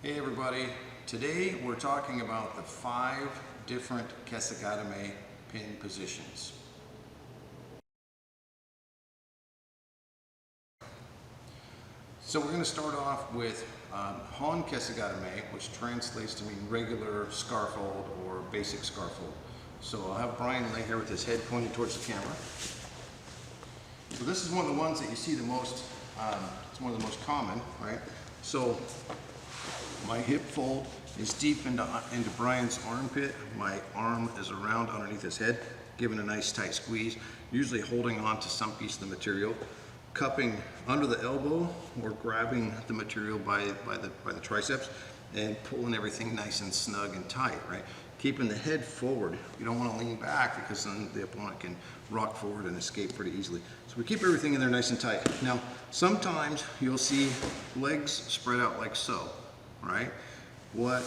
Hey everybody, today we're talking about the 5 different Kesa-gatame pin positions. So we're going to start off with Hon-kesa-gatame, which translates to mean regular scarf hold or basic scarf hold. So I'll have Brian lay here with his head pointed towards the camera. So this is one of the ones that you see the most, it's one of the most common, right? So my hip fold is deep into Brian's armpit. My arm is around underneath his head, giving a nice tight squeeze, usually holding on to some piece of the material, cupping under the elbow or grabbing the material by the triceps and pulling everything nice and snug and tight, right? Keeping the head forward. You don't want to lean back because then the opponent can rock forward and escape pretty easily. So we keep everything in there nice and tight. Now, sometimes you'll see legs spread out like so, right? What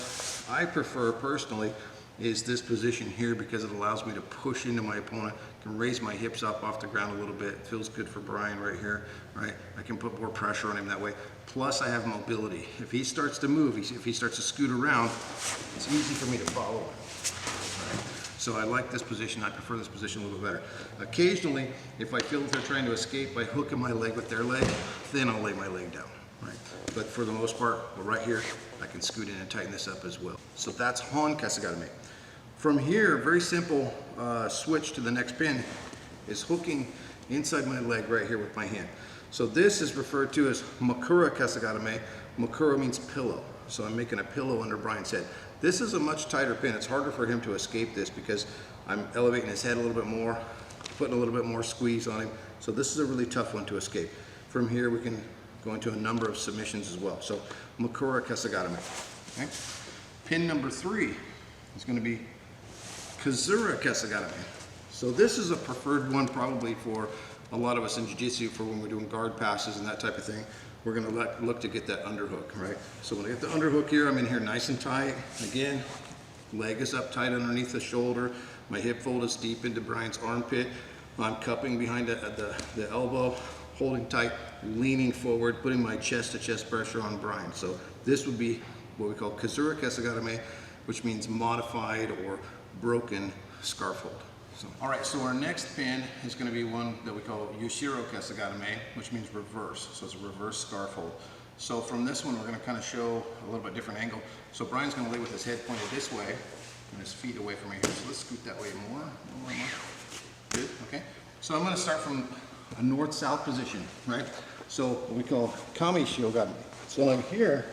I prefer personally is this position here because it allows me to push into my opponent, can raise my hips up off the ground a little bit. It feels good for Brian right here, right? I can put more pressure on him that way. Plus I have mobility. If he starts to move, if he starts to scoot around, it's easy for me to follow him. Right? So I like this position. I prefer this position a little bit better. Occasionally, if I feel that they're trying to escape by hooking my leg with their leg, then I'll lay my leg down. Right. But for the most part, we're right here. I can scoot in and tighten this up as well. So that's Hon-kesa-gatame. From here, very simple switch to the next pin is hooking inside my leg right here with my hand. So this is referred to as Makura-kesa-gatame. Makura means pillow. So I'm making a pillow under Brian's head. This is a much tighter pin. It's harder for him to escape this because I'm elevating his head a little bit more, putting a little bit more squeeze on him. So this is a really tough one to escape. From here, we can go into a number of submissions as well. So Makura-kesa-gatame. Okay. Pin number 3 is going to be Kuzure-kesa-gatame. So this is a preferred one probably for a lot of us in Jiu-jitsu for when we're doing guard passes and that type of thing. We're going to look to get that underhook, right? So when I get the underhook here, I'm in here nice and tight. Again, leg is up tight underneath the shoulder. My hip fold is deep into Brian's armpit. I'm cupping behind the elbow, holding tight, leaning forward, putting my chest-to-chest pressure on Brian. So this would be what we call Kuzure-kesa-gatame, which means modified or broken scarf hold. So, all right, so our next pin is going to be one that we call Ushiro-kesa-gatame, which means reverse. So it's a reverse scarf hold. So from this one, we're going to kind of show a little bit different angle. So Brian's going to lay with his head pointed this way and his feet away from me here. So let's scoot that way more. Good, okay. So I'm going to start from a north-south position, right? So what we call Kami-shio-gatame. So I'm here.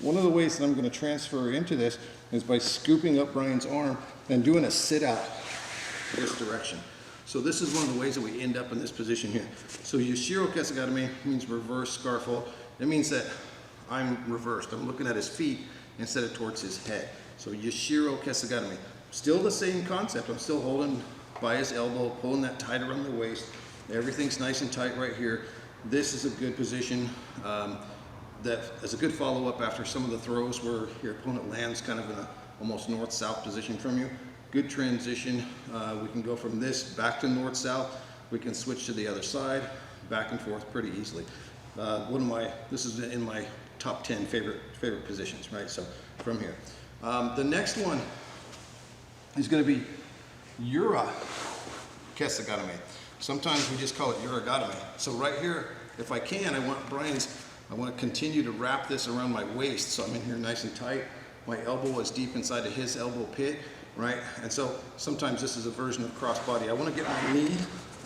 One of the ways that I'm going to transfer into this is by scooping up Brian's arm and doing a sit-out this direction. So this is one of the ways that we end up in this position here. So Ushiro-kesa-gatame means reverse scarf hold. It means that I'm reversed. I'm looking at his feet instead of towards his head. So Ushiro-kesa-gatame. Still the same concept. I'm still holding by his elbow, pulling that tight around the waist. Everything's nice and tight right here. This is a good position. That is a good follow-up after some of the throws where your opponent lands kind of in a almost north-south position from you. Good transition. We can go from this back to north-south. We can switch to the other side, back and forth pretty easily. This is in my top 10 favorite positions, right? So from here. The next one is going to be Ura-kesa-gatame. Sometimes we just call it Ura-gatame. So right here, if I can, I want to continue to wrap this around my waist. So I'm in here nice and tight. My elbow is deep inside of his elbow pit, right? And so sometimes this is a version of crossbody. I want to get my knee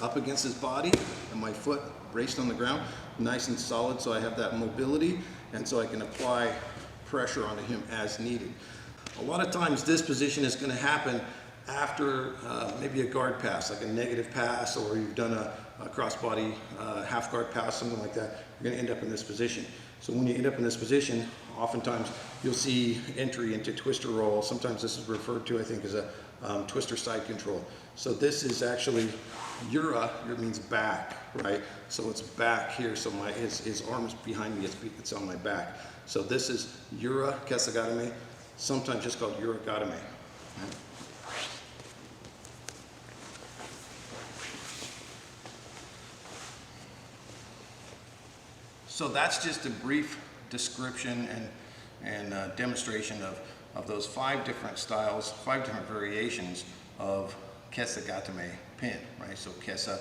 up against his body and my foot braced on the ground, nice and solid, so I have that mobility and so I can apply pressure onto him as needed. A lot of times this position is going to happen after maybe a guard pass, like a negative pass, or you've done a crossbody half guard pass, something like that. You're going to end up in this position. So when you end up in this position, oftentimes you'll see entry into twister roll. Sometimes this is referred to, I think, as a twister side control. So this is actually Ura. It means back, right? So it's back here. So his arm is behind me. It's on my back. So this is Ura-kesa-gatame, sometimes just called Ura-gatame. Right? So that's just a brief description and and demonstration of those 5 different styles, 5 different variations of Kesa-gatame pin, right? So kesa,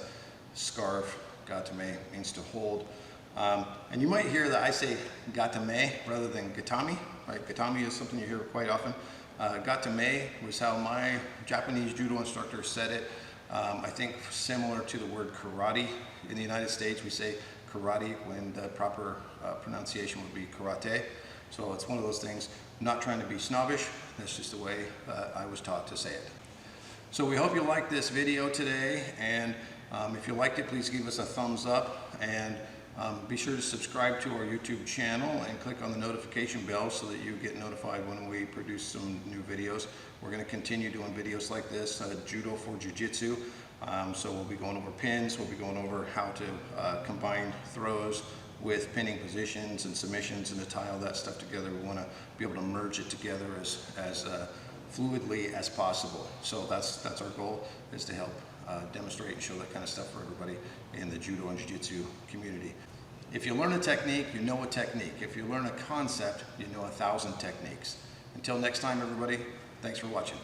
scarf, gatame means to hold. And you might hear that I say gatame rather than gatame, right? Gatame is something you hear quite often. Gatame was how my Japanese judo instructor said it. I think similar to the word karate. In the United States, we say karate when the proper pronunciation would be karate. So it's one of those things, not trying to be snobbish, that's just the way I was taught to say it. So we hope you liked this video today, and if you liked it, please give us a thumbs up, and be sure to subscribe to our YouTube channel and click on the notification bell so that you get notified when we produce some new videos. We're going to continue doing videos like this, Judo for Jiu-jitsu. So we'll be going over pins, we'll be going over how to combine throws with pinning positions and submissions and to tie all that stuff together. We want to be able to merge it together as fluidly as possible. So that's our goal, is to help demonstrate and show that kind of stuff for everybody in the Judo and Jiu-Jitsu community. If you learn a technique, you know a technique. If you learn a concept, you know 1,000 techniques. Until next time, everybody, thanks for watching.